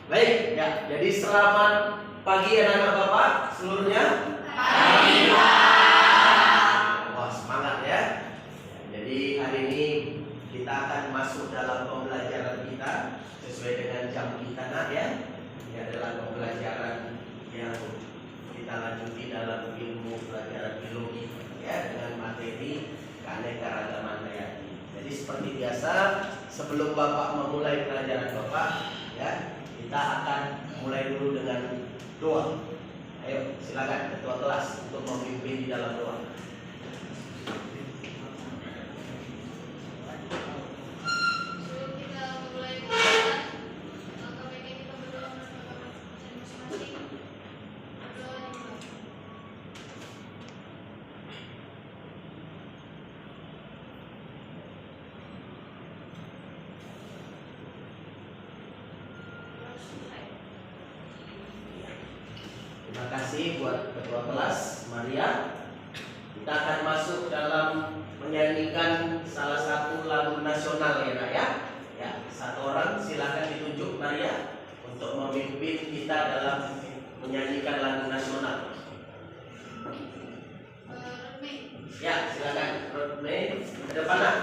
Baik, ya. Jadi selamat pagi anak-anak Bapak seluruhnya. Pagi, Pak. Wah, semangat ya. Jadi hari ini kita akan masuk dalam pembelajaran kita sesuai dengan jam kita ya. Ini adalah pembelajaran yang kita lanjuti dalam ilmu pelajaran biologi ya, dengan materi keanekaragaman hayati. Jadi seperti biasa, sebelum Bapak memulai pelajaran Bapak ya, kita akan mulai dulu dengan doa. Ayo silakan ketua kelas untuk memimpin di dalam doa. Terima kasih buat ketua kelas Maria. Kita akan masuk dalam menyanyikan salah satu lagu nasional ya Nak ya. Ya, satu orang silakan ditunjuk Maria untuk memimpin kita dalam menyanyikan lagu nasional. Ya, silakan Rodney ke depan Nak.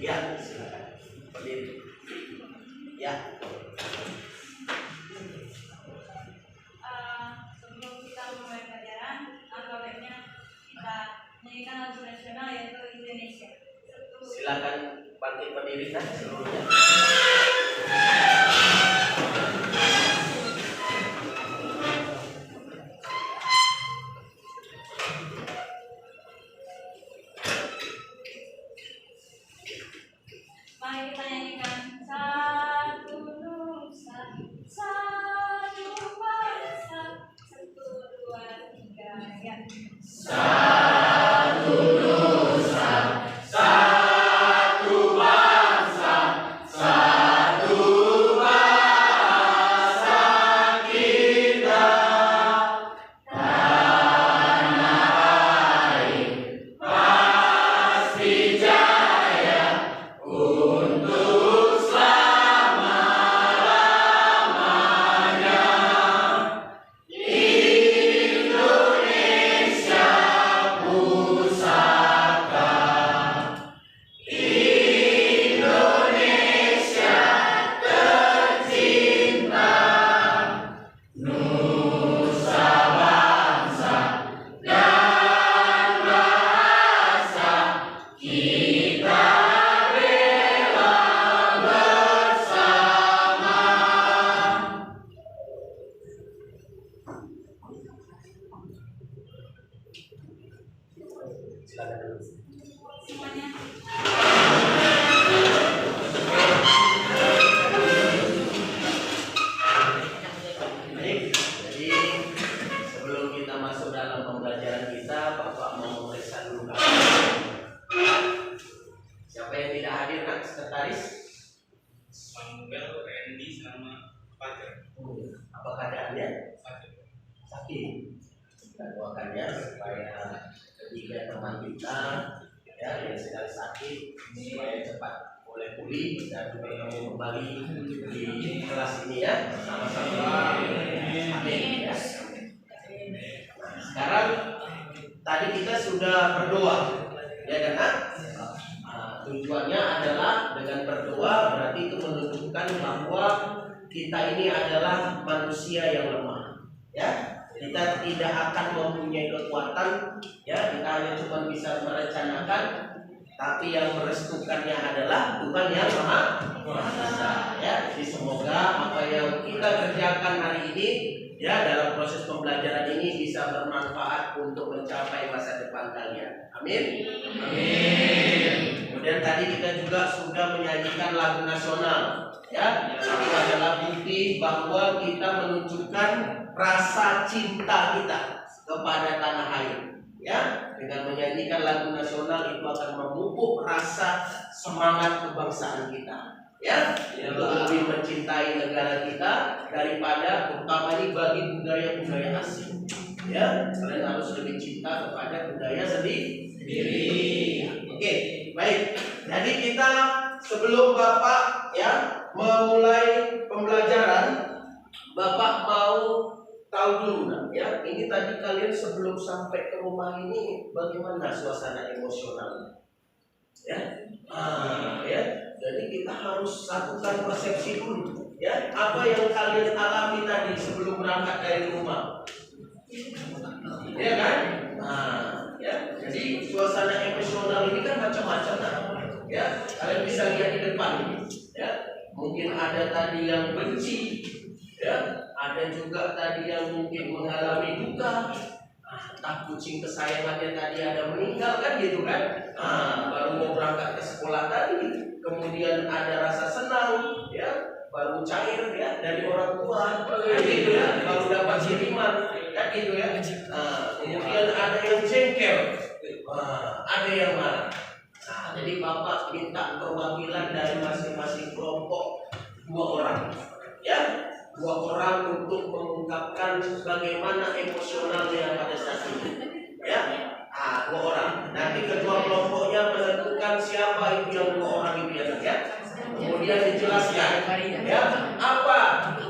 Ya, silakan. Berdiri. Ya. Sebelum kita mulai pelajaran, alangkah baiknya kita menyanyikan lagu nasional yaitu Indonesia. Silakan bangkit berdiri Nak seluruhnya. Mari kita nyanyikan satu nusa, satu bangsa, 1, 2, 3 ya. Satu nusa, satu bangsa, satu bahasa kita. Tanah air pasti jaya untuk selama-lamanya. Indonesia pusaka, Indonesia tercinta, nusa bangsa dan bahasa kita rela bersama. Silakan dulu. Semuanya. Baik, jadi sebelum kita masuk dalam pembelajaran kita, Bapak mau memeriksa dulu keadaan. Siapa yang tidak hadir Nak? Sekretaris? Samuel, Randy, sama Fajar. Apa keadaannya? Fajar. Sakit. Kita doakan ya supaya ketiga teman kita ya yang sedang sakit supaya cepat boleh pulih dan bertemu kembali di kelas ini ya sama-sama. Amin. Ya. Nah, sekarang tadi kita sudah berdoa ya kan Nak? Tujuannya adalah dengan berdoa berarti itu menunjukkan bahwa kita ini adalah manusia yang lemah ya. Kita tidak akan mempunyai kekuatan ya, kita hanya cuma bisa merencanakan, tapi yang merestukannya adalah Tuhan yang Maha Kuasa ya. Jadi semoga apa yang kita kerjakan hari ini ya dalam proses pembelajaran ini bisa bermanfaat untuk mencapai masa depan kalian. Amin. Amin. Kemudian tadi kita juga sudah menyanyikan lagu nasional ya. Itu adalah bukti bahwa kita menunjukkan rasa cinta kita kepada tanah air ya. Dengan menyanyikan lagu nasional itu akan memupuk rasa semangat kebangsaan kita ya, untuk lebih mencintai negara kita daripada terutama ini bagi budaya-budaya asing. Ya, kalian harus lebih cinta kepada budaya sendiri. Oke, baik. Jadi kita sebelum Bapak ya memulai pembelajaran, Bapak mau tahu dulu ya. Ini tadi kalian sebelum sampai ke rumah ini bagaimana suasana emosionalnya? Ya, ya. Jadi kita harus lakukan persepsi dulu. Ya, apa yang kalian alami tadi sebelum berangkat dari rumah? Ya kan? Ya. Jadi suasana emosional ini kan macam-macam ya. Kalian bisa lihat di depan. Ya, mungkin ada tadi yang benci. Ya, ada juga tadi yang mungkin mengalami duka. Entah kucing kesayangannya tadi ada meninggal kan gitu kan? Baru mau berangkat ke sekolah tadi. Kemudian ada rasa senang, ya, baru cair ya dari orang tua, gitu ya, baru dapat kiriman, kan gitu ya. Kemudian ada yang jengkel, ada yang marah. Jadi Bapak minta perwakilan dari masing-masing kelompok 2 orang, ya, 2 orang untuk mengungkapkan bagaimana emosionalnya pada saat ini, ya. 2 orang. Nanti ketua kelompoknya menentukan siapa itu yang 2 orang itu ya. Kemudian dijelaskan, ya, apa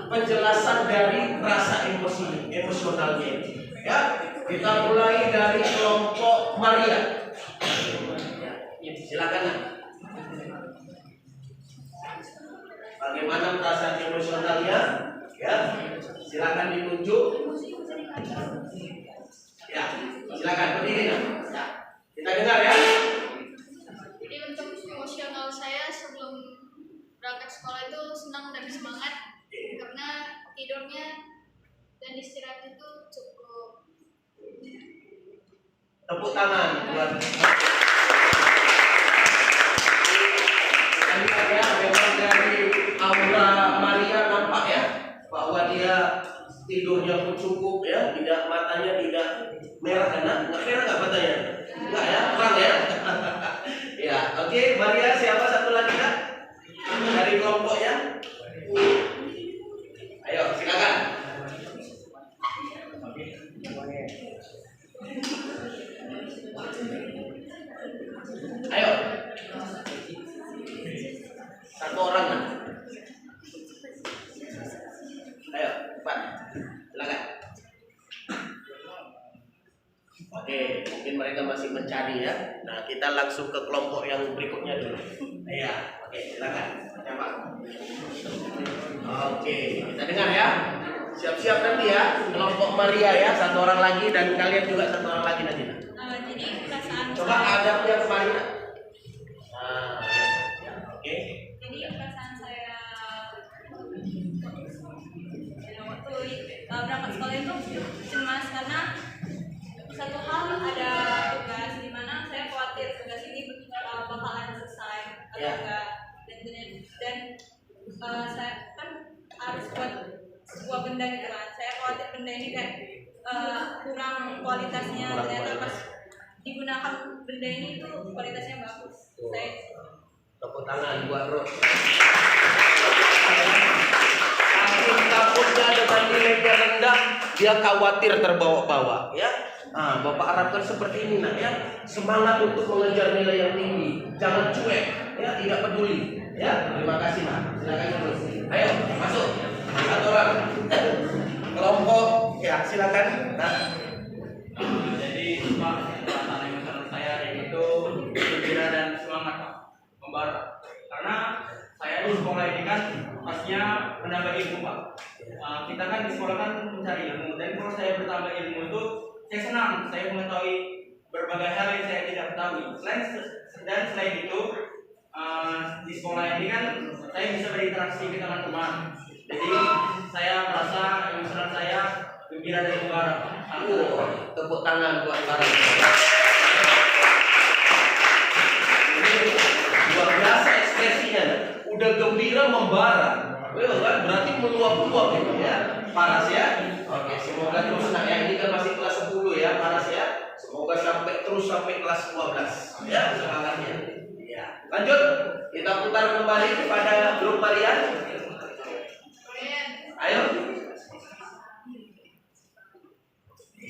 penjelasan dari rasa emosionalnya. Ya, kita mulai dari kelompok Maria. Silakan. Bagaimana perasaan emosionalnya? Ya, silakan ditunjuk. Ya, silakan berdiri. Ya, kita dengar ya. Jadi untuk emosional saya sebelum berangkat sekolah itu senang dan semangat karena tidurnya dan istirahat itu cukup. Tepuk tangan buat. Ya, memang dari aura Maria nampak ya bahwa dia tidurnya pun cukup ya, tidak matanya tidak merah kan? Nggak merah nggak matanya? Nggak ya, terang ya. Ya, oke. Maria, siapa satu lagi Kak? Dari kelompoknya? Ayo, silakan. Ayo. Satu orang kan? Ayo, cepat. Silakan. Oke, mungkin mereka masih mencari ya. Nah, kita langsung ke kelompok yang berikutnya dulu. Ya, oke, silakan. Siapa? Oke, kita dengar ya. Siap-siap nanti ya. Kelompok Maria ya, 1 orang lagi dan kalian juga 1 orang lagi nanti. Jadi perasaan Coba ada yang kemarin. Oke. Jadi perasaan saya waktu berangkat sekolah itu cemas karena satu hal ada tugas di mana saya khawatir tugas ini bakalan selesai atau enggak dan saya kan harus buat sebuah benda gitu kan. Saya khawatir benda ini kayak kurang kualitasnya, ternyata pas digunakan benda ini itu kualitasnya bagus. Saya tepuk tangan buat Ros. Saking takutnya dengan nilainya rendah, dia khawatir terbawa-bawa, ya. Bapak harapkan seperti ini nak ya, semangat untuk mengejar nilai yang tinggi, jangan cuek, ya, tidak peduli, ya. Terima kasih nak. Silakan terus. Ayo masuk 1 orang. Kelompok, ya silakan. Nah. Jadi Pak, perasaan emosional saya yaitu gembira dan semangat Pak, membara. Karena saya di sekolah ini kan pastinya menambah ilmu Pak. Kita kan di sekolah kan mencari ilmu, dan kalau saya bertambah ilmu itu saya senang, saya mengetahui berbagai hal yang saya tidak ketahui. Selain itu di sekolah ini kan saya bisa berinteraksi dengan teman-teman. Jadi saya merasa emosional saya gembira dan membara. Tepuk tangan buat Barang. Luar biasa ekspresinya. Udah gembira membara. Kan berarti meluap-luap gitu ya. Paras ya. Oke, semoga terus nak ya. Ini kan masih kelas 10 ya, Paras ya. Semoga terus sampai kelas 12 ya semangatnya. Ya. Lanjut. Kita putar kembali kepada grup Maria. Ayo.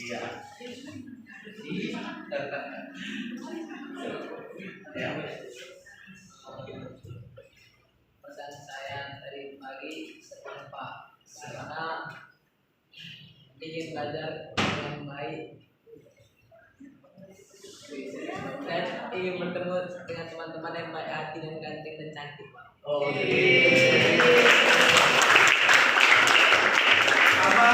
Iya. Ya. Pesan saya dari pagi setelah Pak karena ingin belajar yang baik dan ingin bertemu dengan teman-teman yang baik hati dan ganteng dan cantik. Oke. Sama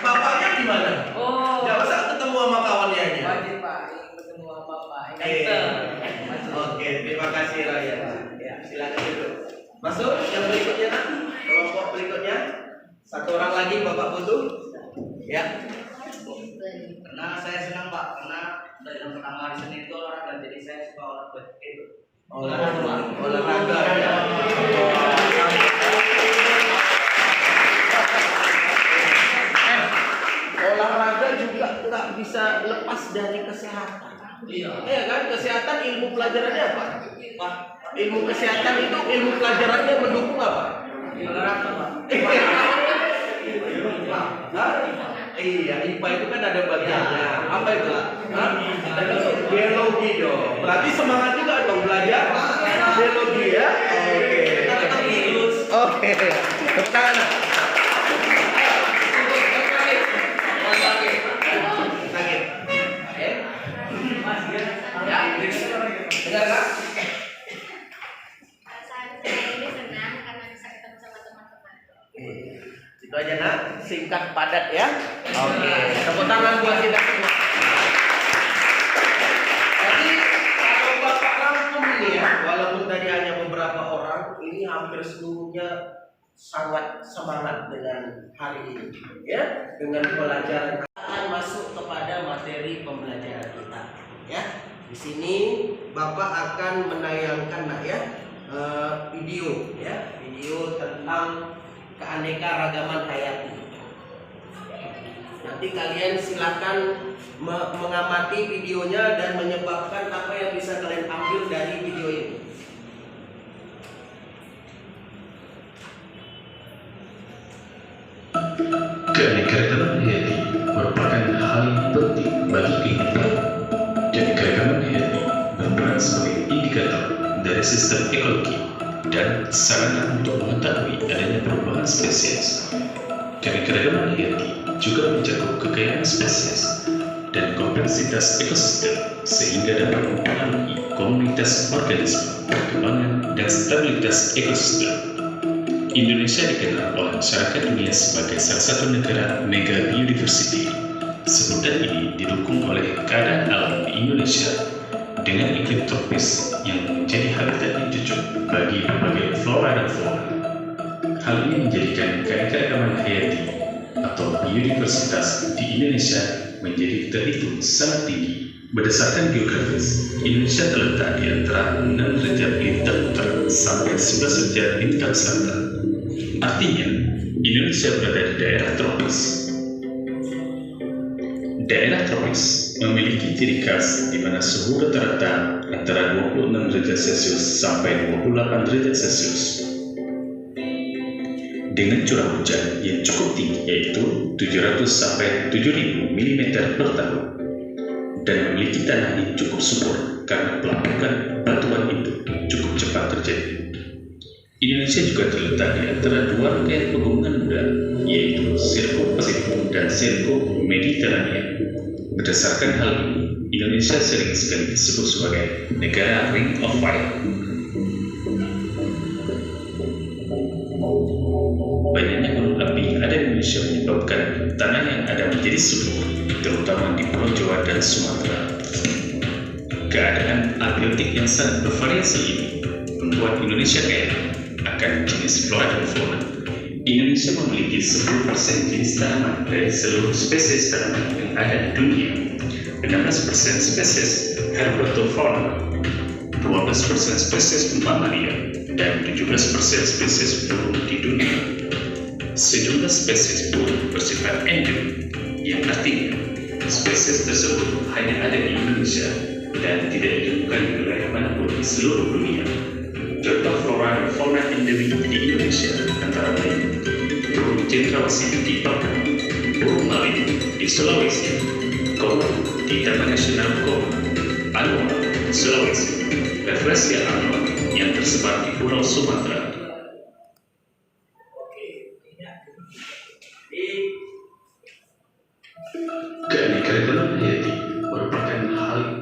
bapaknya gimana? Oh, Nggak usah ketemu sama kawannya aja. wajib Pak ingin bertemu sama Bapak. Oke, terima kasih Raya. Ya, silakan duduk. Masuk yang berikutnya, nak. Kelompok berikutnya. Satu orang lagi Bapak butuh. Ya. Karena saya senang Pak, karena dari yang pertama hari Senin itu olahraga, jadi saya suka olahraga itu. Olahraga ya. Olahraga juga nggak bisa lepas dari kesehatan. Iya. Iya kan, kesehatan ilmu pelajarannya apa? Pak, ilmu kesehatan itu ilmu pelajarannya mendukung apa? Olahraga Pak. Hah? Iya, IPA itu kan ada bagiannya. Apa itu? Hah? Biologi dong. Berarti semangat juga dong belajar biologi ya. Oke. Tepuk tangan. Sakit. Ya. Dengar Kak? Perasaan saya ini senang karena bisa ketemu sama teman-teman. Itu aja nak, singkat padat ya. Oke. Tepuk tangan buat kita semua. Jadi kalau Bapak rangkum ini ya, walaupun tadi hanya beberapa orang, ini hampir seluruhnya sangat semangat dengan hari ini, ya, dengan pelajaran. Akan masuk kepada materi pembelajaran kita, ya. Di sini Bapak akan menayangkan nak ya video, ya, video tentang keanekaragaman hayati. Nanti kalian silakan mengamati videonya dan menyebabkan apa yang bisa kalian ambil dari video ini. Keanekaragaman hayati merupakan hal yang penting bagi kehidupan. Keanekaragaman hayati berperan sebagai indikator dari sistem ekologi dan sarana untuk mengetahui adanya perubahan spesies. Keanekaragaman hayati juga mencakup kekayaan spesies dan kompleksitas ekosistem sehingga dapat mempengaruhi komunitas organisme, perkembangan dan stabilitas ekosistem. Indonesia dikenal oleh masyarakat dunia sebagai salah satu negara mega biodiversity. Sebutan ini didukung oleh keadaan alam di Indonesia dengan iklim tropis yang menjadi habitat yang cocok bagi berbagai flora dan fauna. Hal ini menjadikan keanekaragaman hayati atau biodiversitas di Indonesia menjadi terhitung sangat tinggi. Berdasarkan geografis, Indonesia terletak di antara 6 derajat lintang utara sampai 11 derajat lintang selatan. Artinya, Indonesia berada di daerah tropis. Daerah tropis memiliki ciri khas di mana suhu rata-rata antara 26 derajat Celcius sampai 28 derajat Celcius. Dengan curah hujan yang cukup tinggi yaitu 700 sampai 7000 mm per tahun dan memiliki tanah yang cukup subur karena pelampukan batuan itu cukup cepat terjadi. Indonesia juga terletak di antara dua rangkaian pegunungan muda yaitu Sirkuit Pasifik dan Sirkuit Mediterania. Berdasarkan hal ini, Indonesia sering sekali disebut sebagai negara Ring of Fire. Banyaknya gunung api ada di Indonesia menyebabkan tanah yang ada menjadi subur, terutama di Pulau Jawa dan Sumatera. Keadaan abiotik yang sangat bervariasi ini membuat Indonesia kaya akan jenis flora dan fauna. Indonesia memiliki 10% jenis tanaman dari seluruh spesies tanaman yang ada di dunia, 16% spesies herpetofauna, 12% spesies mamalia, dan 17% spesies burung di dunia. Sejumlah spesies burung bersifat endemik, yang artinya spesies tersebut hanya ada di Indonesia dan tidak ditemukan di wilayah manapun di seluruh dunia. Contoh flora dan fauna endemik di Indonesia antara lain burung cendrawasih di Papua, burung maleo di Sulawesi, Koma di Taman Nasional Koma, Anua, Sulawesi, Rafflesia Anua yang tersebar di Pulau Sumatera. Keanekaragaman hayati merupakan hal yang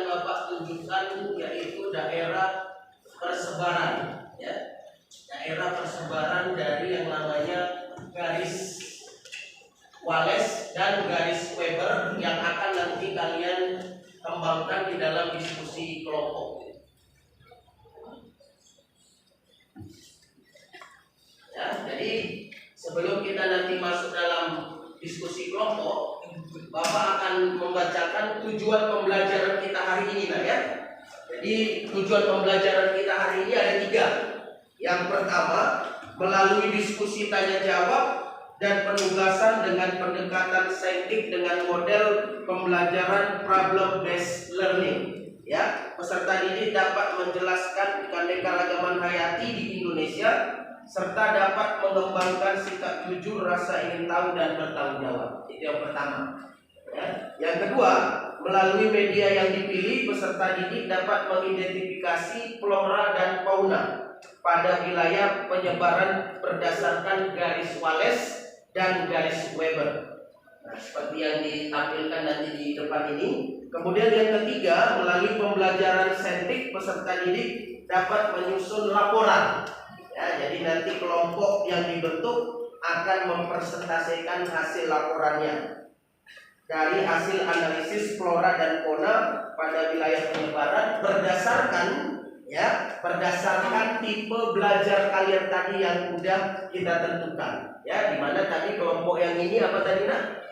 Bapak tunjukkan yaitu daerah persebaran, ya, daerah persebaran dari yang namanya garis Wallace dan garis Weber yang akan nanti kalian kembangkan di dalam diskusi kelompok. Ya, jadi sebelum kita nanti masuk dalam diskusi kelompok, Bapak akan membacakan tujuan pembelajaran kita hari ini, nah ya. Jadi tujuan pembelajaran kita hari ini ada 3. Yang pertama, melalui diskusi tanya jawab dan penugasan dengan pendekatan saintifik dengan model pembelajaran problem based learning. Ya, peserta didik dapat menjelaskan keanekaragaman hayati di Indonesia serta dapat mengembangkan sikap jujur, rasa ingin tahu dan bertanggung jawab. Itu yang pertama. Ya. Yang kedua, melalui media yang dipilih, peserta didik dapat mengidentifikasi flora dan fauna pada wilayah penyebaran berdasarkan garis Wallace dan garis Weber. Nah, seperti yang ditampilkan nanti di depan ini. Kemudian yang ketiga, melalui pembelajaran saintifik, peserta didik dapat menyusun laporan. Ya, jadi nanti kelompok yang dibentuk akan mempresentasikan hasil laporannya dari hasil analisis flora dan fauna pada wilayah penyebaran berdasarkan tipe belajar kalian tadi yang sudah kita tentukan. Ya, di mana tadi kelompok yang ini apa tadi nak?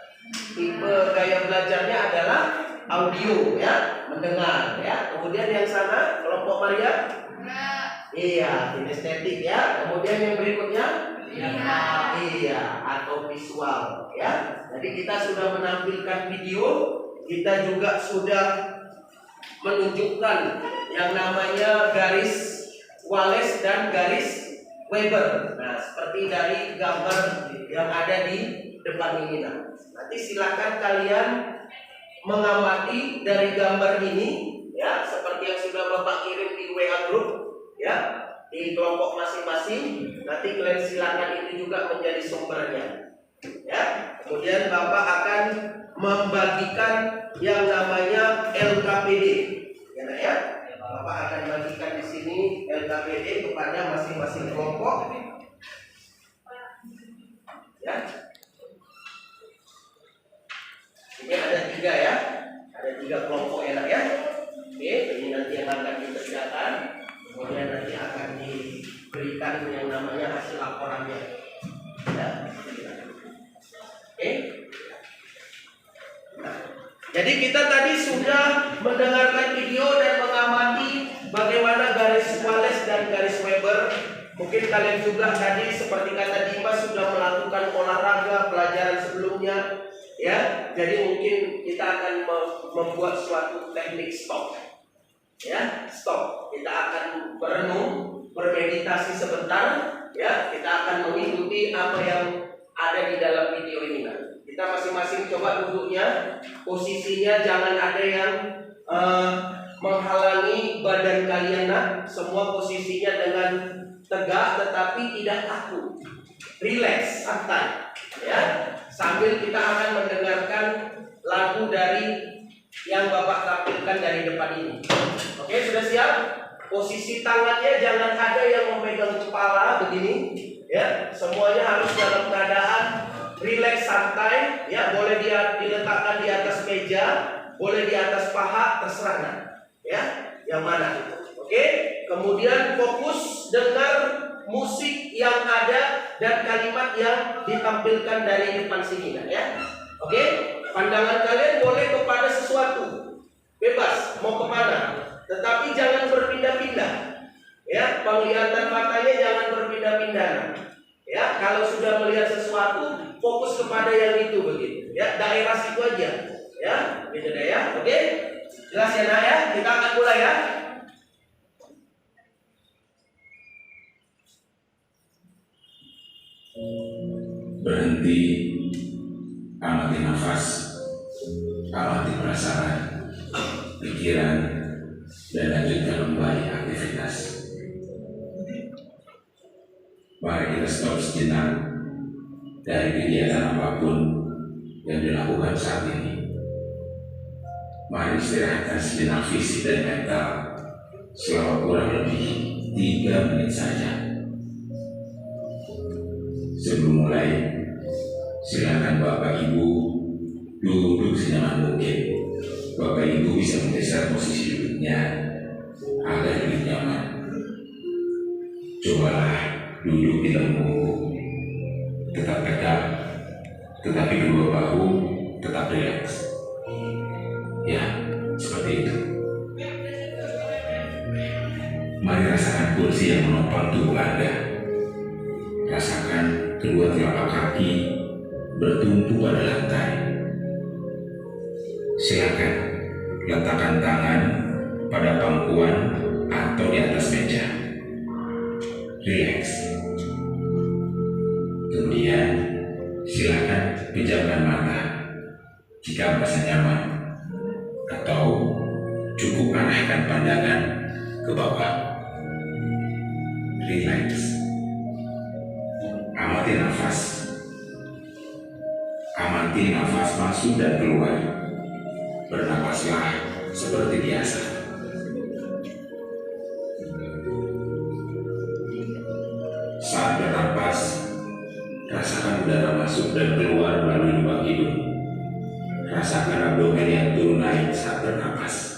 Tipe gaya belajarnya adalah audio, ya, mendengar, ya. Kemudian yang sana kelompok Maria? Iya, kinestetik, ya. Kemudian yang berikutnya? Iya, atau visual, ya. Jadi kita sudah menampilkan video, kita juga sudah menunjukkan yang namanya garis Wallace dan garis Weber. Nah, seperti dari gambar yang ada di depan ini. Nanti silakan kalian mengamati dari gambar ini, ya, seperti yang sudah Bapak kirim di WA group, ya, di kelompok masing-masing. Nanti kalian silakan itu juga menjadi sumbernya, ya. Kemudian Bapak akan membagikan yang namanya LKPD, ya. Bapak akan bagikan di sini LKPD kepada masing-masing kelompok, ya. Ini ada 3, ya, ada 3 kelompok, enak, ya. Oke, ini nanti yang akan dikerjakan. Kemudian nanti akan diberikan yang namanya hasil laporannya. Ya. Oke. Nah, jadi kita tadi sudah mendengarkan video dan mengamati bagaimana garis Wallace dan garis Weber. Mungkin kalian juga tadi seperti kata Dimas sudah melakukan olahraga pelajaran sebelumnya, ya. Jadi mungkin kita akan membuat suatu teknik stop. Ya, stop. Kita akan berenung, bermeditasi sebentar, ya. Kita akan mengikuti apa yang ada di dalam video ini. Nah, kita masing-masing coba duduknya, posisinya jangan ada yang menghalangi badan kalian. Nah, semua posisinya dengan tegak tetapi tidak kaku, relax, santai, ya. Sambil kita akan mendengarkan lagu dari yang Bapak tampilkan dari depan ini. Oke, sudah siap? Posisi tangannya jangan ada yang memegang kepala begini, ya. Semuanya harus dalam keadaan rileks, santai, ya. Boleh dia diletakkan di atas meja, boleh di atas paha, terserah, nah, ya. Yang mana? Oke. Kemudian fokus dengar musik yang ada dan kalimat yang ditampilkan dari depan sini, nah, ya. Oke. pandangan kalian boleh kepada sesuatu, bebas mau kemana, tetapi jangan berpindah-pindah. Ya, penglihatan matanya jangan berpindah-pindah. Ya, kalau sudah melihat sesuatu, fokus kepada yang itu begitu. Ya, daerah situ aja. Ya, gitu deh ya. Oke, jelas ya Nak ya. Kita akan mulai ya. Berhenti, amati nafas, amati perasaan, pikiran, dan lanjutkan kembali aktivitas. Mari kita stop sejenak dari kegiatan apapun yang dilakukan saat ini. Mari istirahatkan sejenak fisik dan mental selama kurang lebih 3 menit saja. Sebelum mulai, silakan Bapak Ibu duduk senyaman mungkin. Bapak Ibu bisa menggeser posisi duduknya agar lebih nyaman. Cobalah duduk di lembut, tetap tegak, tetapi kedua bahu tetap rileks. Ya, seperti itu. Mari rasakan kursi yang menopang tubuh Anda. Rasakan kedua telapak kaki bertumpu pada lantai. Silakan letakkan tangan pada pangkuan atau di atas meja. Rileks. Kemudian silakan pejamkan mata jika merasa nyaman, atau cukup arahkan pandangan ke bawah. Rileks. Amati nafas. Amati nafas masuk dan keluar. Bernafaslah seperti biasa. Saat bernapas, rasakan udara masuk dan keluar melalui lubang hidung. Rasakan abdomen yang turun naik saat bernapas.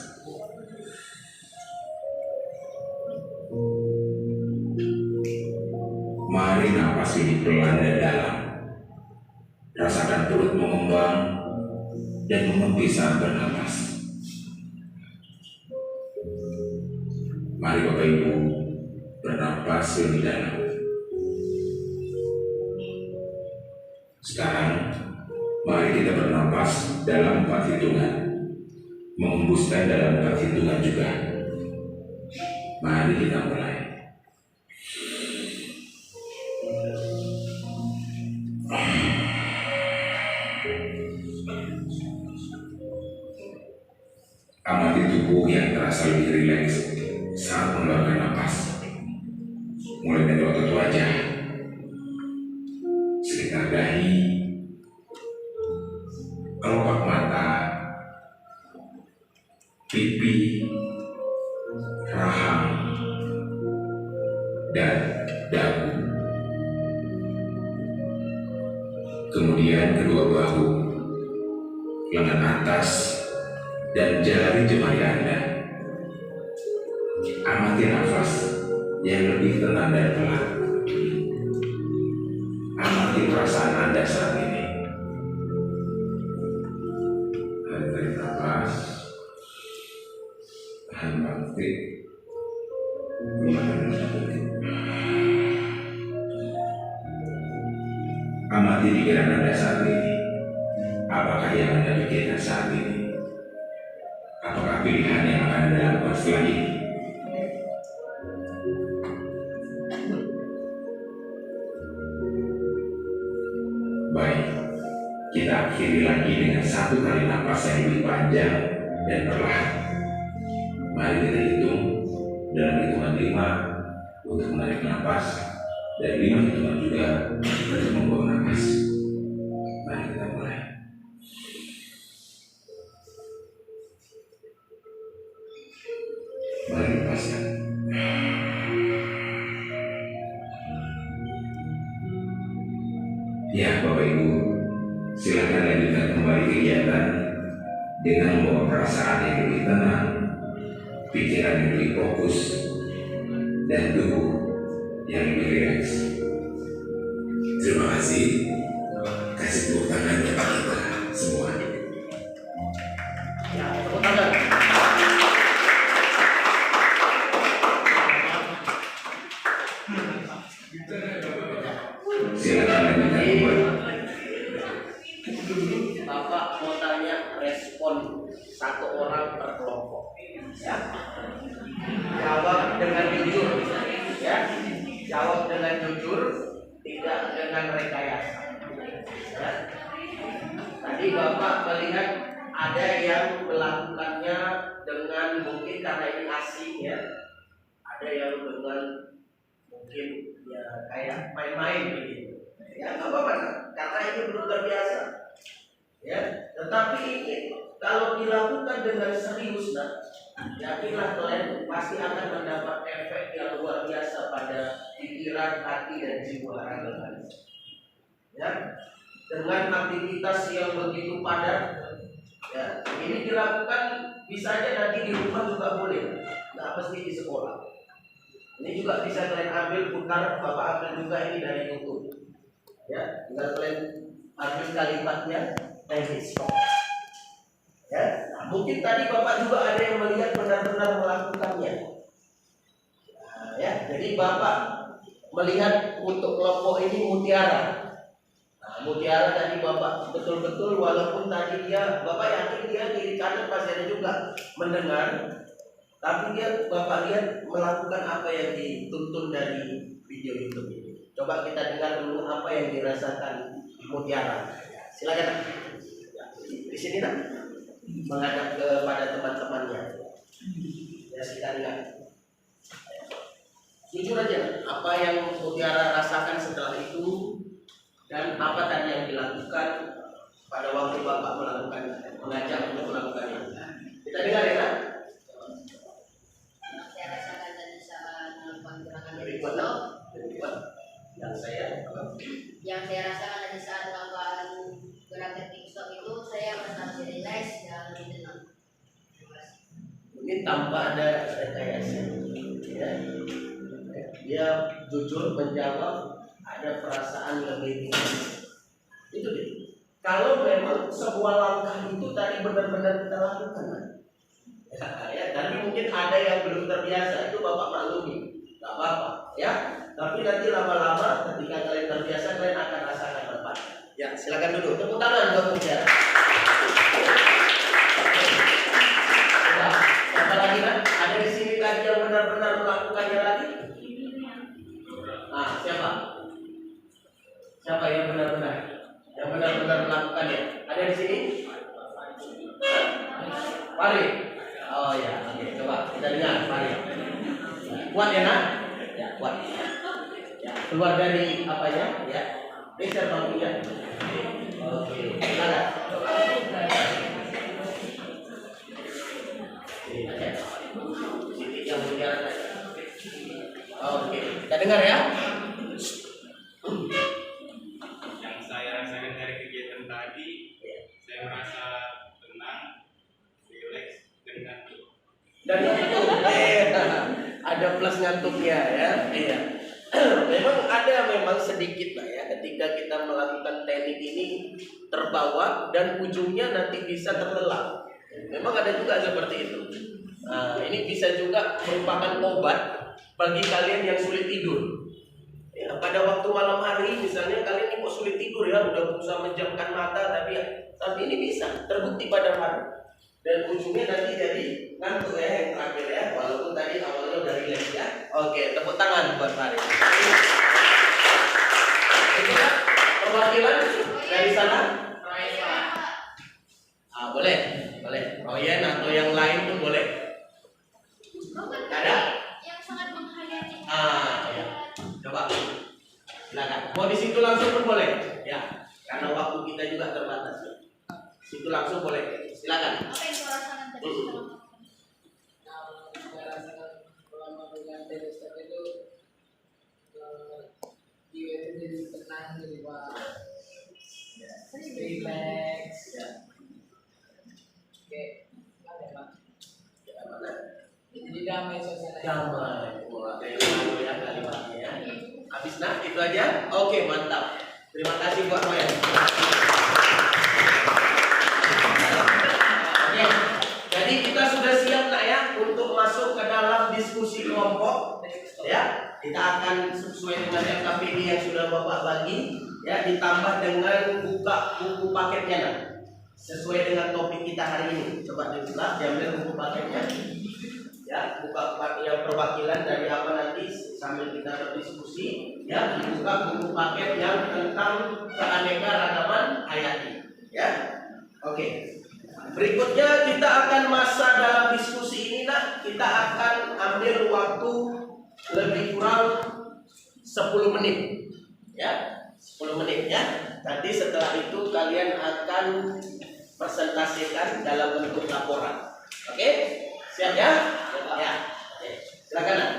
Mari napas ini pelan dan dalam. Rasakan perut mengembang dan mengempis saat bernapas. Mari Bapak Ibu bernapas lebih dalam. Sekarang mari kita bernapas dalam 4 hitungan, mengembuskan dalam 4 hitungan juga. Mari kita mulai. Amati tubuh yang terasa lebih rileks saat mengeluarkan napas. Mulai dari otot wajah, sekitar dahi, kelopak mata, pipi, rahang, dan dagu. Kemudian kedua bahu, lengan atas, dan jari jemari Anda. Amati nafas yang lebih tenang dan pelan. Amati perasaan Anda saat ini. Tarik nafas, tahan bangkit, amati pikiran Anda saat ini. Apakah yang Anda pikirkan saat ini? Apakah pilihan yang akan Anda lakukan setelah ini? Baik, kita akhiri lagi dengan 1 kali napas yang lebih panjang dan perlahan. Mari kita hitung dalam hitungan 5 untuk menarik napas, dan 5 hitungan juga untuk membuang napas. Mari kita mulai. Mari lepaskan. Ya Bapak Ibu, silakan lanjutkan kembali kegiatan dengan membawa perasaan yang lebih tenang, pikiran yang lebih fokus, dan tubuh yang lebih rileks. Terima kasih. Kasih tepuk tangan kepada kita semua. Tepuk tangan. Silakan lanjutkan. Bapak mau tanya respon satu orang per kelompok. Ya. Jawab dengan jujur. Ya. Jawab dengan jujur, tidak dengan rekayasa. Ya. Tadi Bapak melihat ada yang melakukannya dengan mungkin karena ini asing ya. Ada yang dengan mungkin ya kayak main-main begitu. Ya nggak apa-apa, karena ini belum terbiasa. Ya, tetapi ini kalau dilakukan dengan serius, nah, yakinlah kalian pasti akan mendapat efek yang luar biasa pada pikiran, hati, dan jiwa kalian. Ya, dengan aktivitas yang begitu padat, ya, ini dilakukan bisa aja nanti di rumah juga boleh, nggak mesti di sekolah. Ini juga bisa kalian ambil putar, Bapak ambil juga ini dari YouTube. Ya, tinggal kalian ambil kalimatnya dan stop. Ya, nah, mungkin tadi Bapak juga ada yang melihat benar-benar melakukannya. Nah, ya, jadi Bapak melihat untuk kelompok ini mutiara. Nah, mutiara tadi Bapak betul-betul walaupun tadi dia Bapak yakin dia kiri kanan pasti ada juga mendengar. Tapi dia Bapak lihat melakukan apa yang dituntun dari video YouTube ini. Coba kita dengar dulu apa yang dirasakan mutiara. Silakan. Di sini nak menghadap kepada teman-temannya. Ya kita dengar. Jujur aja apa yang mutiara rasakan setelah itu dan apa tadi yang dilakukan pada waktu Bapak melakukan mengajak untuk melakukannya. Kita dengar ya nak. Saya rasakan tadi saat melakukan gerakan Berikut yang saya rasakan tadi saat melakukan gerakan TikTok itu saya merasa lebih rileks dan lebih tenang. Ini tanpa ada rekayasa. Ya. Dia jujur menjawab ada perasaan lebih tinggi. Itu dia. Kalau memang sebuah langkah itu tadi benar-benar kita lakukan, ya, tapi mungkin ada yang belum terbiasa, itu Bapak maklumi, nggak apa-apa, ya. Tapi nanti lama-lama ketika kalian terbiasa, kalian akan rasakan manfaatnya. Ya, silakan duduk. Tepuk tangan buat bicara. Siapa lagi kan? Ada di sini tadi yang benar-benar melakukannya lagi? Nah, siapa? Siapa yang benar-benar melakukannya? Ada di sini? Pari. Oh ya, oke. Coba kita dengar Pari. Kuat ya nak? Ya kuat. Ya, keluar dari apanya? Ya, geser bangkunya. Oke, silakan. Titik yang berjalan. Oke, kita dengar ya. Yang saya rasakan dari kegiatan tadi, saya merasa tenang, rileks, dan ngantuk. Dan itu ada plus ngantuknya ya. Iya. memang sedikit lah ya ketika kita melakukan teknik ini terbawa dan ujungnya nanti bisa terlelap. Memang ada juga seperti itu. Nah, ini bisa juga merupakan obat bagi kalian yang sulit tidur. Ya, pada waktu malam hari misalnya kalian ini kok sulit tidur ya, udah berusaha menjamkan mata tapi ini bisa terbukti pada hari. Dan ujungnya nanti jadi ngantuk ya yang terakhir ya, walaupun tadi awalnya udah relax ya. Oke, tepuk tangan buat Mari. Itu kan perwakilan dari sana? Ah, boleh. Royen atau yang lain pun boleh. Ada? Yang sangat menghayati. Ya. Coba. Silakan. Mau di situ langsung pun boleh. Ya, karena waktu kita juga terbatas. Situ langsung boleh. Silakan. Apa yang kau rasakan tadi? Saya rasakan selama dengan teleskop itu jiwa itu jadi tenang, jadi relax. Oke, ada Pak. Jadi damai suasana. Damai. Wah, ya kalimatnya ya. Habis nah itu aja. Oke, mantap. Terima kasih buat Royan. Oke. Jadi Jadi kita sudah siap nak ya untuk masuk ke dalam diskusi kelompok. Ya, kita akan sesuai dengan LKPD yang sudah Bapak bagi, ya, ditambah dengan buka buku paketnya nak. Sesuai dengan topik kita hari ini. Coba diambil buku paketnya. Ya, buka yang perwakilan dari apa nanti sambil kita berdiskusi. Ya, dibuka buku paket yang tentang keanekaragaman hayati. Ya, oke. Berikutnya kita akan masa dalam diskusi ini nak. Kita akan ambil waktu lebih kurang 10 menit. Ya, 10 menit ya. Nanti setelah itu kalian akan presentasikan dalam bentuk laporan. Oke? Siap ya? Ya. Oke. Silakan nak.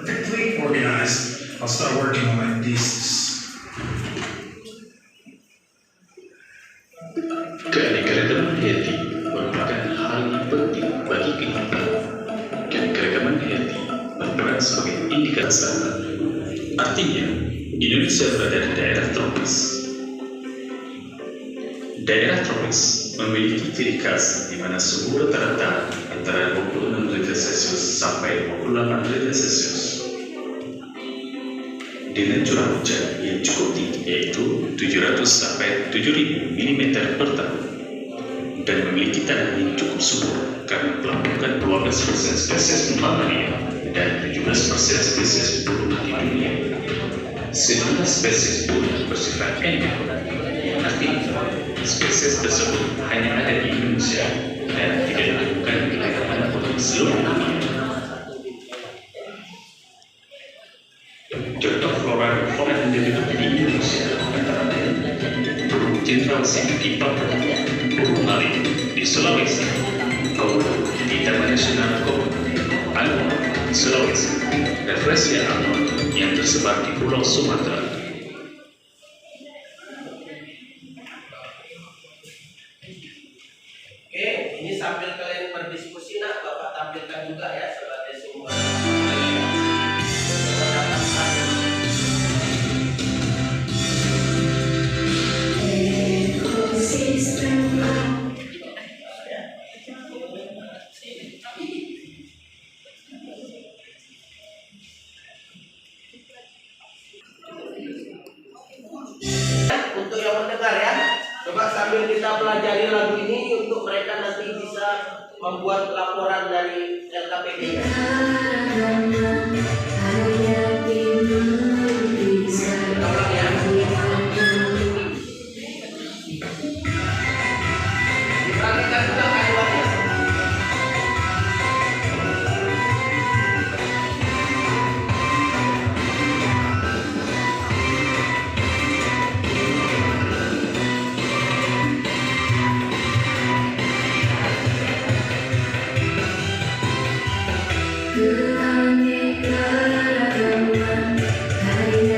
Perfectly organized, I'll start working on my thesis. Keanekaragaman hayati merupakan hal yang penting bagi kehidupan. Keanekaragaman hayati berperan sebagai indikator. Artinya, Indonesia berada di daerah tropis. Daerah tropis memiliki ciri khas di mana suhu rata-rata antara 26 derajat Celcius sampai 28 derajat Celcius. Dengan curah hujan yang cukup tinggi yaitu 700 sampai 7000 mm per tahun dan memiliki tanah yang cukup subur karena melakukan 12% spesies mamalia dan 17% spesies burung di dunia. Sejumlah spesies burung bersifat endemik, artinya spesies tersebut hanya ada di Indonesia dan tidak ditemukan di wilayah manapun di seluruh dunia. Contoh flora dan fauna endemik di Indonesia antara lain burung cendrawasih di Papua, burung malih di Sulawesi, komodo di Taman Nasional Komodo, Anoa di Sulawesi, dan Fresia Anoa yang tersebar di Pulau Sumatera. Oke, ini sambil kalian berdiskusi nak, Bapak tampilkan juga ya sebagai sumber. Untuk yang mendengar ya, coba sambil kita pelajari lagu ini untuk mereka nanti bisa membuat laporan dari LKPD. Ulang ya. Diperhatikan juga kalimatnya. Keanekaragaman hayati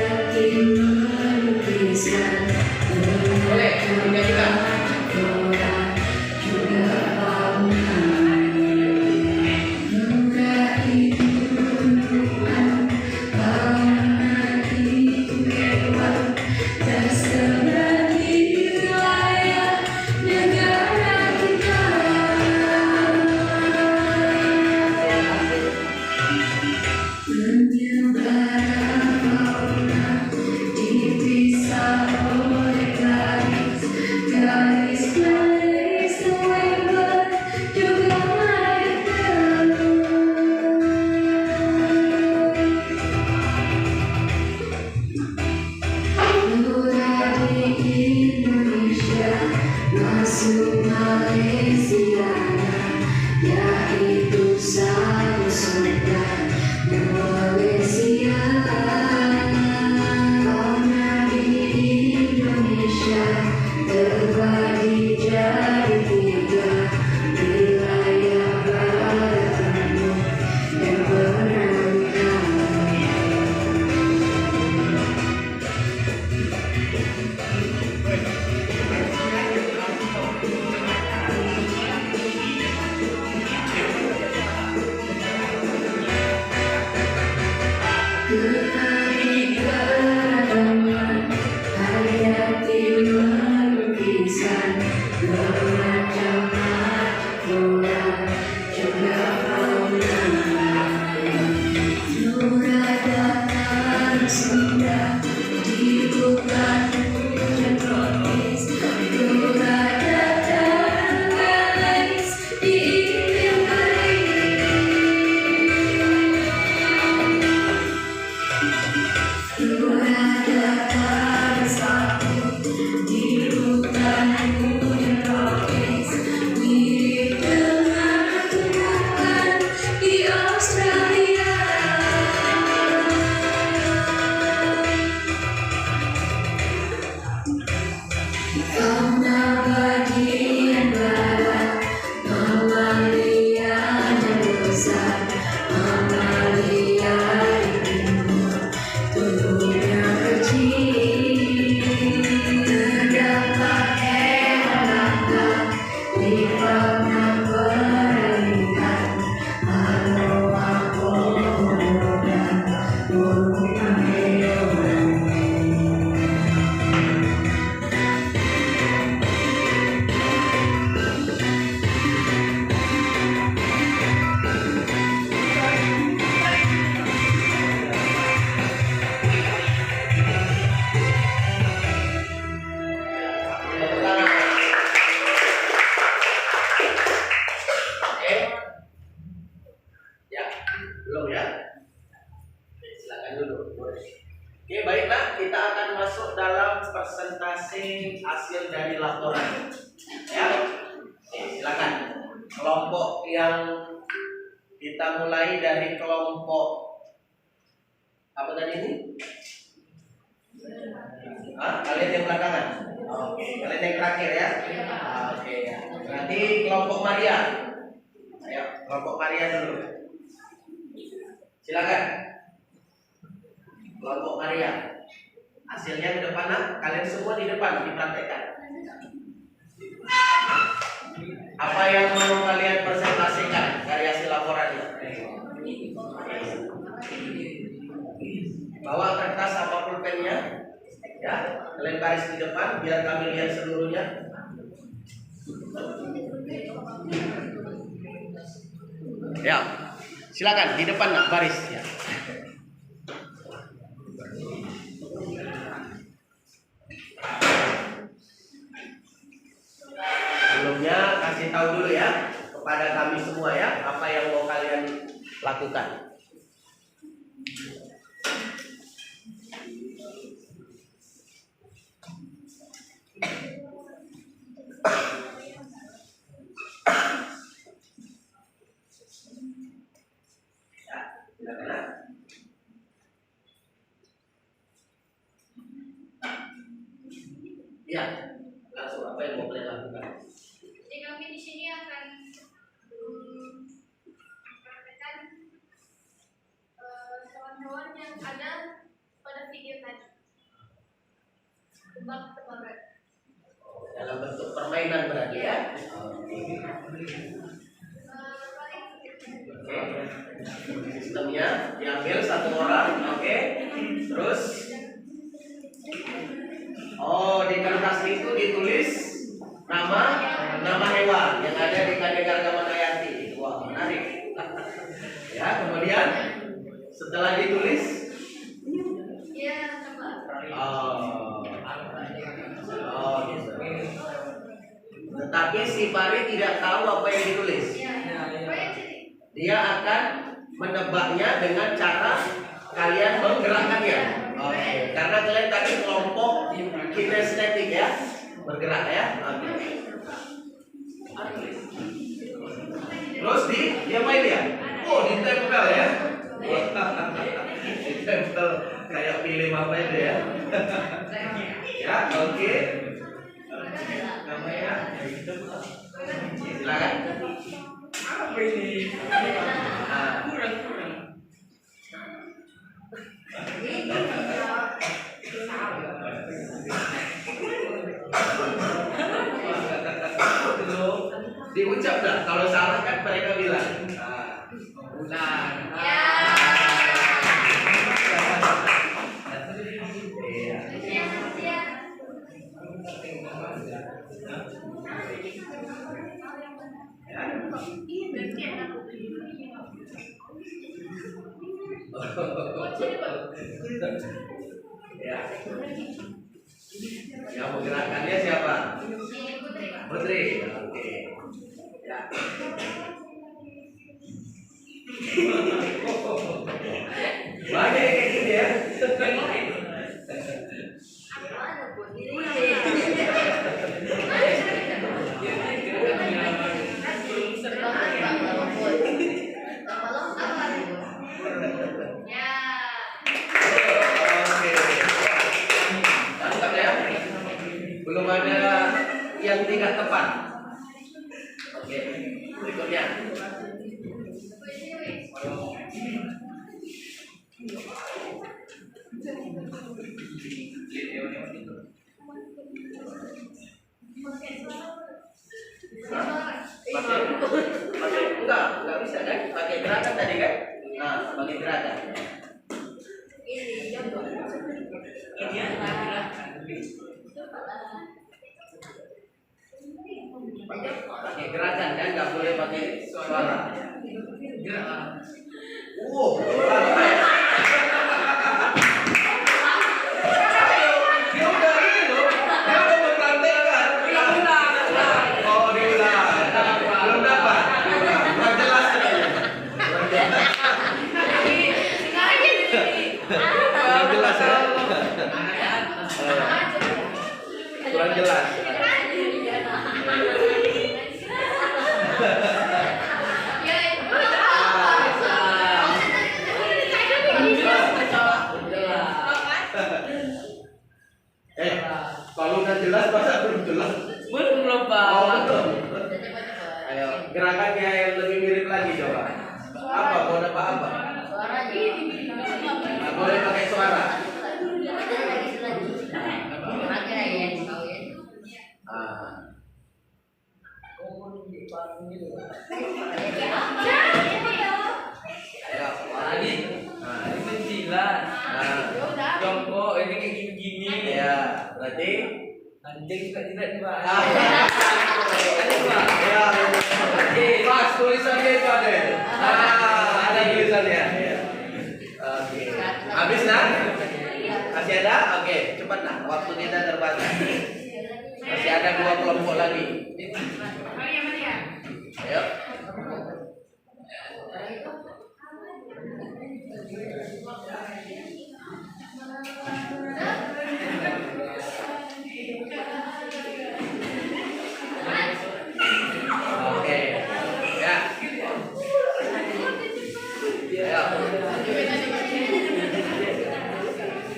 Belum ya? Oke, silakan dulu. Oke, baiklah, kita akan masuk dalam presentasi hasil dari laporan. Ya, oke, silakan. Kelompok yang kita mulai dari kelompok apa tadi ini? Kalian yang belakangan. Oke, kalian yang terakhir ya. Oke, ya. Berarti kelompok Maria. Ayo, kelompok Maria dulu. Silakan. Kelompok Maria. Hasilnya di depan, kalian semua di depan dipraktekkan. Apa yang mau kalian presentasikan dari hasil laporannya? Bawa kertas apa pulpennya? Ya, kalian baris di depan biar kami lihat seluruhnya. Ya, silakan di depan baris ya. Sebelumnya kasih tahu dulu ya kepada kami semua ya apa yang mau kalian lakukan. Ya, langsung apa yang mau kalian lakukan? Jadi kami di sini akan mempraktekkan hewan-hewan yang ada pada video tadi. Tebak-tebakan. Dalam bentuk permainan berarti ya? Oke. Sistemnya diambil satu orang, oke. Terus, di kertas itu ditulis nama hewan yang ada di Kandegar Gamanayati. Wah, menarik. Ya, kemudian setelah ditulis, ya tebak. Gitu. Tetapi si Pari tidak tahu apa yang ditulis. Dia akan menebaknya dengan cara kalian menggerakkannya. Oke, karena kalian tadi kelompok kinestetik ya, bergerak ya. Oke. Terus diapain ya? Oh, ditempel ya. Ditempel kayak film apa itu ya? Ya, oke. Namanya silakan. Apa ini? Kurang. Diucap nggak? Kalau salah kan mereka bilang. Ulang. Ya. Mantap ya. Belum ada yang tidak tepat. Oke, berikutnya. Enggak bisa kan? Pakai gerakan tadi kan? Nah, pakai gerakan. Pakai gerakan kan, nggak boleh pakai suara. Dia udah ini loh, dia udah mempraktekkan. Oh, diulang. Belum dapat. Kurang jelas nih. Kurang jelas ya. Kurang jelas. Kalau udah jelas masa belum jelas? Belum Pak. Oh, betul. Ayo, gerakannya yang lebih mirip lagi coba. Apa? Mau dapat apa? Nah, boleh pakai suara. Ayo, Lagi. Ini menjilat. Jongkok ini kayak gini-gini. Ya, berarti Anjing juga tidak Pak. ya, pas tulisannya itu ada. Ada tulisannya. Oke. Habis nah? Masih ada? Oke, cepat nah. Waktu kita terbatas. Masih ada 2 kelompok lagi. Ayo. Oke. Ya.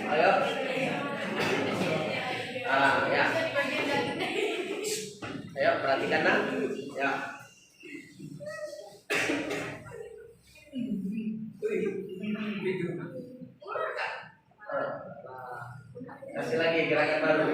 Ayo. Ya. Ayo perhatikan nah. Ya. Kasih lagi gerakan baru.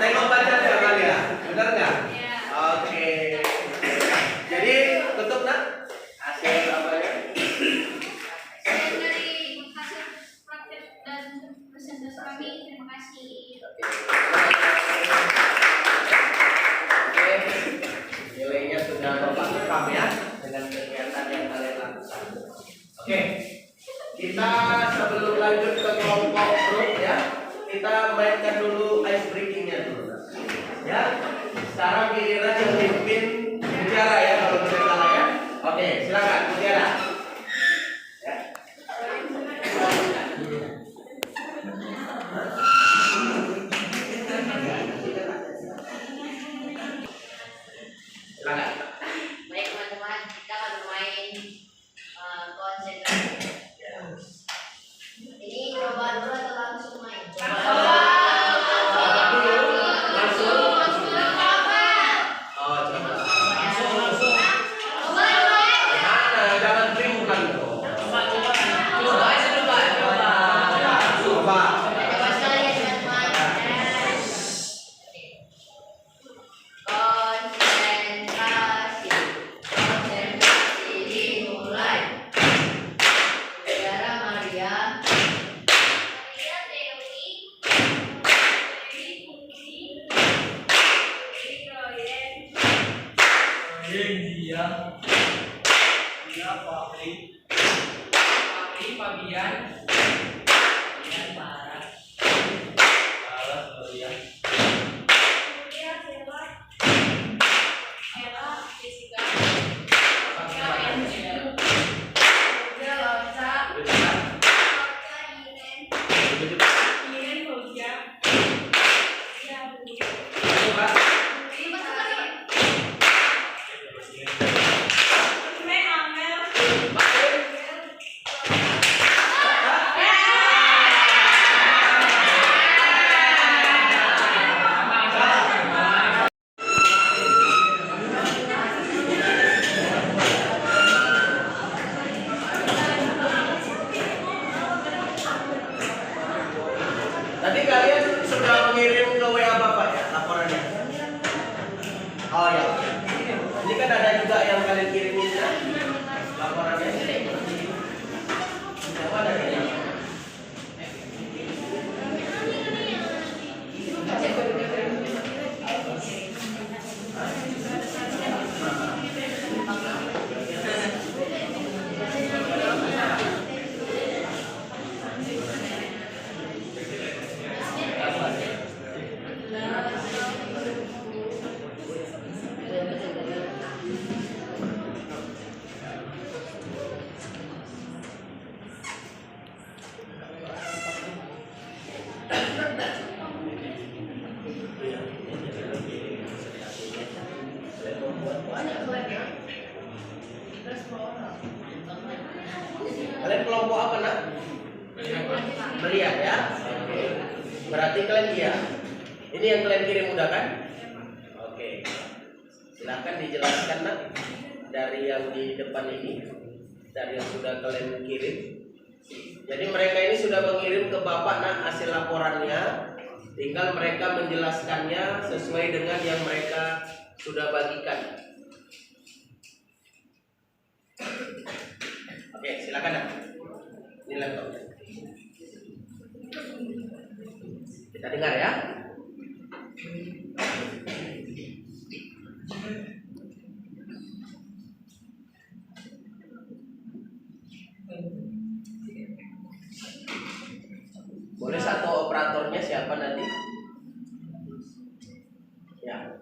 Tengok bacanya kalian, benar nggak? Oke. Jadi tutup nak. Hasil apa ya? Saya dari hasil praktek dan presentasi kami, terima kasih. Oke. Nilainya sudah Bapak rekam ya dengan kegiatan yang kalian lakukan. Oke. Kita sebelum lanjut ke kelompok grup ya, kita mainkan dulu ice breakingnya dulu. Ya. Sekarang giliran yang pimpin bicara ya kalau tidak salah ya. Oke, silakan bicara. Ya. Silakan. Baik teman-teman, kita akan bermain konsentrasi. Ini coba dulu atau langsung main? Oh, coba. Coba. dia Fakri Fabian Parah. salah Fabian Kemudian Ella, Jessica, Iren, Fauzia, ya, Amel, Tadi kalian sudah mengirim ke WA Bapak ya laporannya? Oh ya. Ini kan ada juga yang kalian kirimin ya laporannya. Yang ada ini? Kalian kelompok apa nak? Melihat ya. Oke. Berarti kalian iya. Ini yang kalian kirim udah kan? Oke. Silahkan dijelaskan nak dari yang di depan ini, dari yang sudah kalian kirim. Jadi mereka ini sudah mengirim ke Bapak nak hasil laporannya. Tinggal mereka menjelaskannya sesuai dengan yang mereka sudah bagikan. Oke, silakan nak. Ini laptopnya. Kita dengar ya. Boleh satu operatornya siapa nanti? Ya.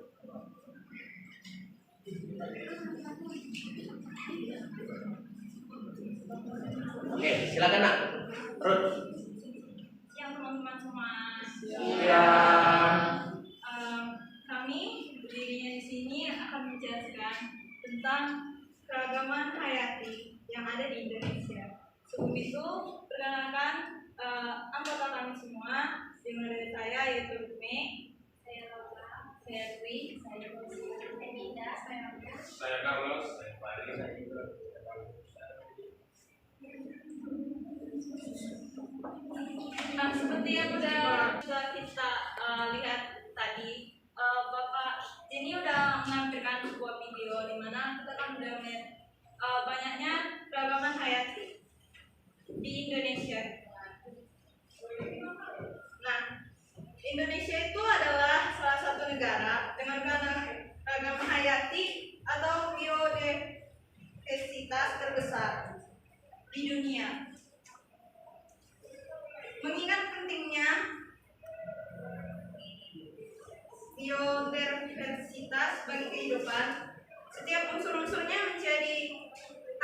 Oke, silakan nak. Ruth. yang teman-teman semua. Iya. Kami berdirinya di sini akan menjelaskan tentang keragaman hayati yang ada di Indonesia. Sebelum itu, perkenalkan anggota kami semua, dimulai dari saya yaitu Rukme, saya Laura, saya Dwi, saya Nida, saya Nadia. Saya Carlos, saya Fahri, saya juga. Nah, seperti yang sudah kita lihat tadi, Bapak Jenny udah menampilkan sebuah video di mana kita kan sudah melihat banyaknya keragaman hayati di Indonesia. Nah, Indonesia itu adalah salah satu negara dengan keragaman hayati atau biodiversitas terbesar di dunia. Mengingat pentingnya biodiversitas bagi kehidupan, setiap unsur-unsurnya menjadi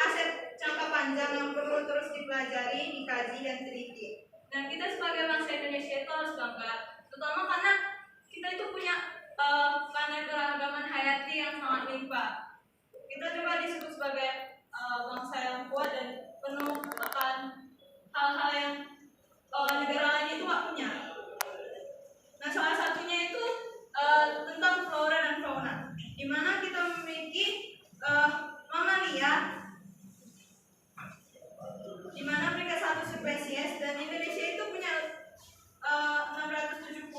aset jangka panjang yang perlu terus dipelajari, dikaji, dan teliti. Dan kita sebagai bangsa Indonesia itu harus bangga, terutama karena kita itu punya keragaman hayati yang sangat limpah. Kita juga disebut sebagai bangsa yang kuat dan penuh akan hal-hal yang negara lain itu nggak punya. Nah, salah satunya itu tentang flora dan fauna, di mana kita memiliki mamalia, di mana mereka satu spesies, dan Indonesia itu punya 670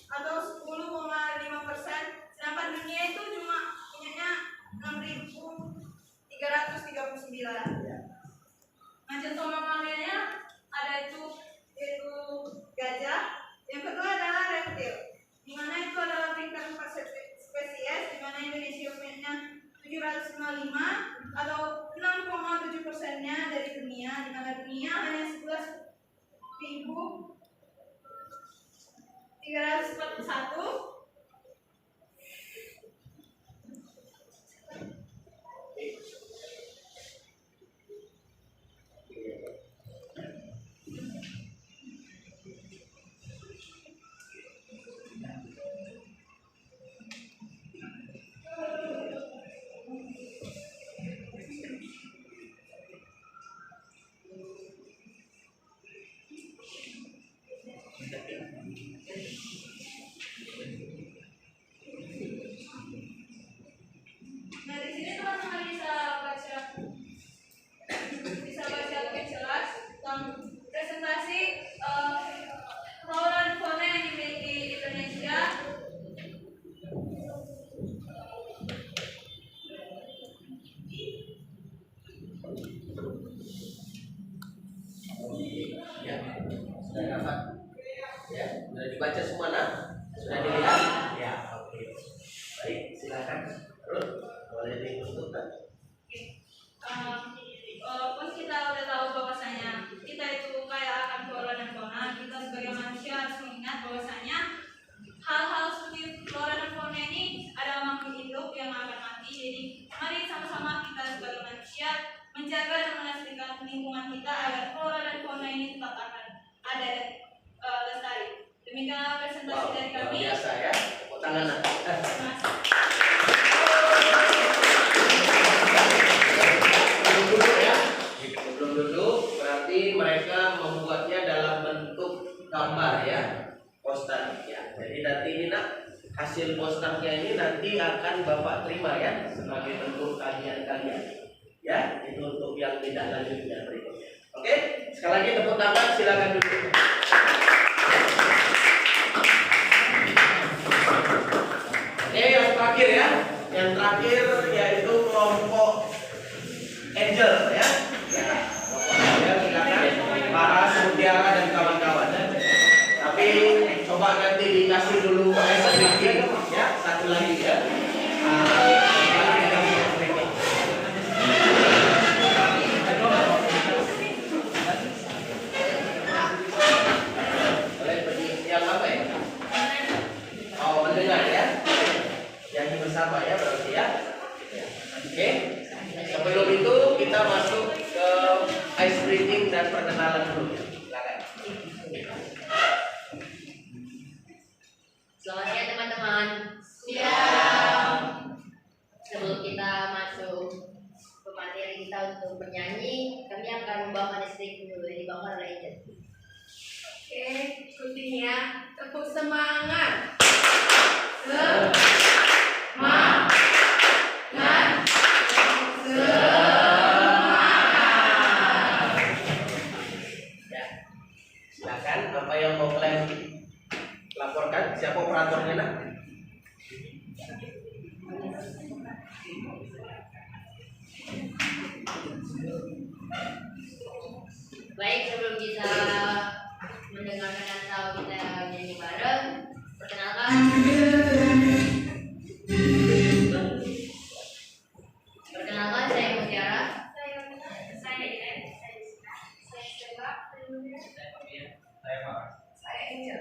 atau 10,5%, sedangkan dunia itu cuma punyanya 6.339. Nah, contoh mamalianya ada yaitu gajah, yang kedua adalah reptil, di mana itu adalah peringkat 4 spesies, di mana Indonesia punya 755 atau 6,5%. 97%-nya dari dunia, di mana dunia hanya 11.341. Nah, di sini teman-teman bisa baca lebih jelas tentang presentasi flora dan fauna yang dimiliki Indonesia. Ya, sudah dapat. Ya, sudah dibaca semua nak? Sudah dilihat? Ya, oke. Baik, silakan. Terus boleh ditunjukkan. Walaupun kita udah tahu bahwasanya kita itu kaya akan flora dan fauna, kita sebagai manusia harus mengingat bahwasanya hal-hal seperti flora dan fauna ini adalah makhluk hidup yang akan mati. Jadi mari sama-sama kita sebagai manusia menjaga dan melestarikan lingkungan kita agar flora dan fauna ini tetap akan ada dan lestari. Demikian presentasi dari kami. Biasa ya, tepuk tangan nak. Duduk ya. Sebelum duduk berarti mereka membuatnya dalam bentuk gambar ya, poster ya. Jadi nanti ini nak, hasil posternya ini nanti akan Bapak terima ya sebagai bentuk kajian kalian. Ya, itu untuk yang tidak lanjutnya berikutnya. Oke, sekali lagi tepuk tangan, silakan duduk. Oke, yang terakhir ya, yang terakhir yaitu kelompok Angel ya. Ya, silakan para mutiara dan kawan-kawan. Tapi coba nanti dikasih dulu ice cream ya, satu lagi ya. Boleh pergi yang apa ya? Oh, mendengar ya. Nyanyi bersama ya berarti ya. Oke. Sebelum itu kita masuk ke ice breathing dan perkenalan dulu. Silakan. Selamat siang teman-teman. Sebelum kita masuk ke materi kita untuk bernyanyi, kami akan membawakan istri dulu yang dibawakan oleh Angel. Oke, ikutin ya. Tepuk semangat. Ya. Silakan apa yang mau kalian laporkan? Siapa operatornya nak? Baik, sebelum kita mendengarkan atau kita nyanyi bareng, perkenalkan. Perkenalkan, saya Mutiara. Saya Iden. Saya Rizka. Saya Stella. Saya Farah. Saya Angel.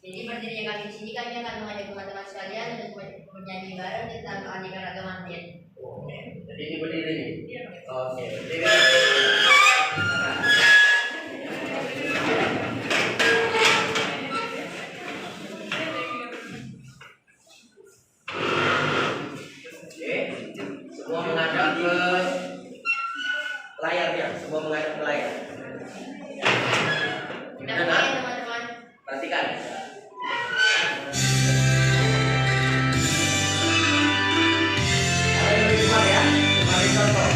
Jadi berdirinya kami di sini, kami akan mengajak teman-teman sekalian untuk bernyanyi bareng tentang keanekaragaman hayati. Oke. Jadi ini berdiri nih. Oke. Berdiri. Semua menghadap ke layar ya, semua menghadap ke layar. Kita mulai teman-teman. Perhatikan. Kalian lebih cepat ya, mari contoh.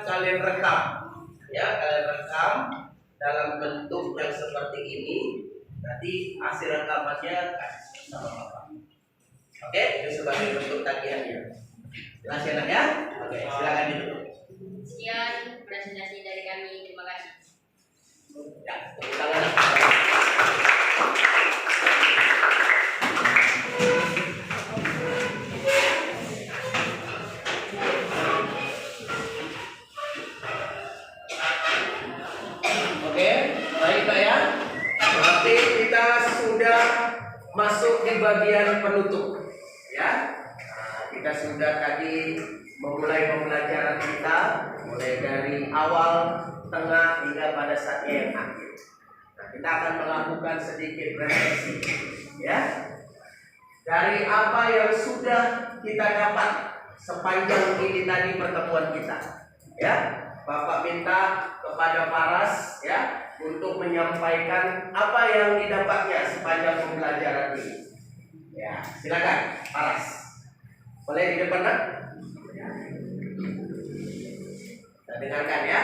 Kalian rekam, ya kalian rekam dalam bentuk yang seperti ini. Nanti hasil rekamannya kasih sama Bapak. Oke, itu sebagai bentuk tagihannya. Jelas ya nak ya? Oke, silakan ditutup. Sekian presentasi dari kami. Terima kasih. Ya, tepuk tangan. Masuk di bagian penutup, ya. Nah, kita sudah tadi memulai pembelajaran kita, mulai dari awal, tengah hingga pada saatnya yang akhir. Nah, kita akan melakukan sedikit refleksi, ya. Dari apa yang sudah kita dapat sepanjang ini tadi pertemuan kita, ya. Bapak minta kepada Paras, ya, untuk menyampaikan apa yang didapatnya sepanjang pembelajaran ini. Ya, silakan, Paras. Boleh di depan, Nak? Kita dengarkan ya.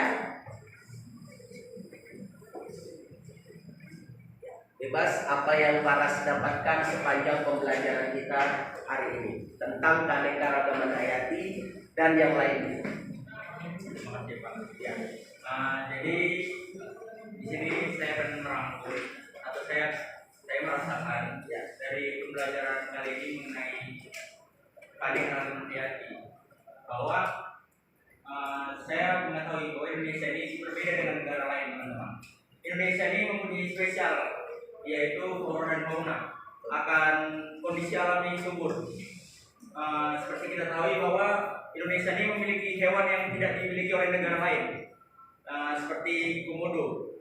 Bebas apa yang Paras dapatkan sepanjang pembelajaran kita hari ini tentang keanekaragaman hayati dan yang lainnya. Terima kasih Pak. Ya. Jadi di sini saya akan merangkum atau saya merasakan ya, dari pembelajaran kali ini mengenai keanekaragaman hayati bahwa saya mengetahui bahwa Indonesia ini berbeda dengan negara lain, teman-teman. Indonesia ini mempunyai spesial, yaitu flora dan fauna, akan kondisi alami subur. Seperti kita tahu bahwa Indonesia ini memiliki hewan yang tidak dimiliki oleh negara lain, seperti komodo.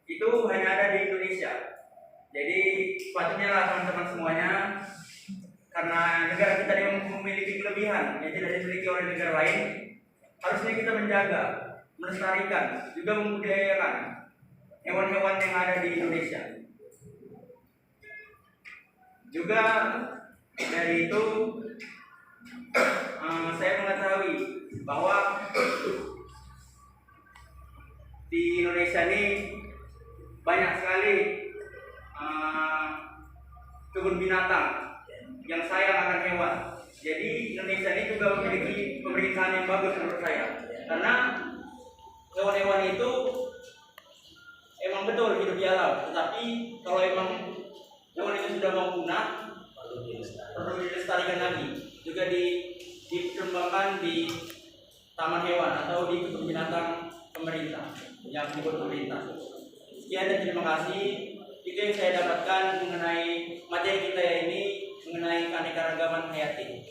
Itu hanya ada di Indonesia. Jadi patutnya lah teman-teman semuanya, karena negara kita yang memiliki kelebihan yang tidak dimiliki oleh negara lain, harusnya kita menjaga, melestarikan, juga membudidayakan hewan-hewan yang ada di Indonesia. Juga dari itu saya mengetahui bahwa di Indonesia ini banyak sekali kebun binatang yang sayang akan hewan. Jadi Indonesia ini juga memiliki pemerintahan yang bagus menurut saya, karena hewan-hewan itu emang betul hidup di alam, tetapi kalau emang hewan itu sudah mau punah, perlu dilestarikan lagi, juga dikembangkan di taman hewan atau di kebun binatang pemerintah yang dibuat pemerintah. Sekian dan terima kasih. Itu yang saya dapatkan mengenai materi kita ini, mengenai keanekaragaman hayati.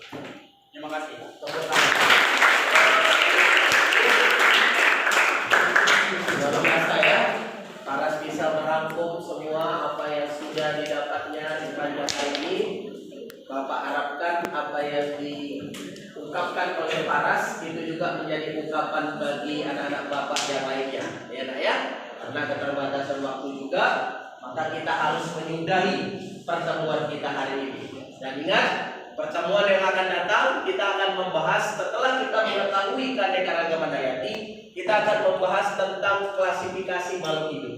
Terima kasih. Luar biasa ya, Paras bisa merangkum semua apa yang sudah didapatnya sepanjang hari ini. Bapak harapkan apa yang diungkapkan oleh Paras itu juga menjadi ungkapan bagi anak-anak Bapak yang lainnya, ya nak ya. Karena keterbatasan waktu juga, maka kita harus menyudahi pertemuan kita hari ini. Dan ingat, pertemuan yang akan datang kita akan membahas, setelah kita mengetahui keanekaragaman hayati, kita akan membahas tentang klasifikasi makhluk hidup.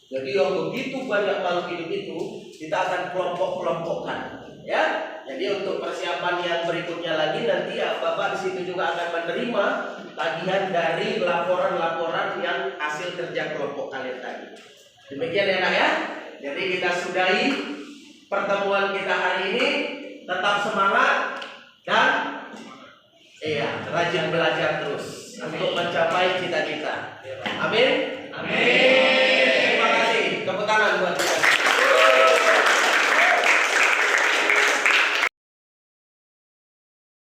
Jadi yang begitu banyak makhluk hidup itu kita akan kelompok-kelompokkan, ya. Jadi untuk persiapan yang berikutnya lagi nanti ya Bapak di situ juga akan menerima tagihan dari laporan-laporan yang hasil kerja kelompok kalian tadi. Demikian ya nak ya. Jadi kita sudahi pertemuan kita hari ini. Tetap semangat dan rajin belajar terus untuk mencapai cita-cita. Amin.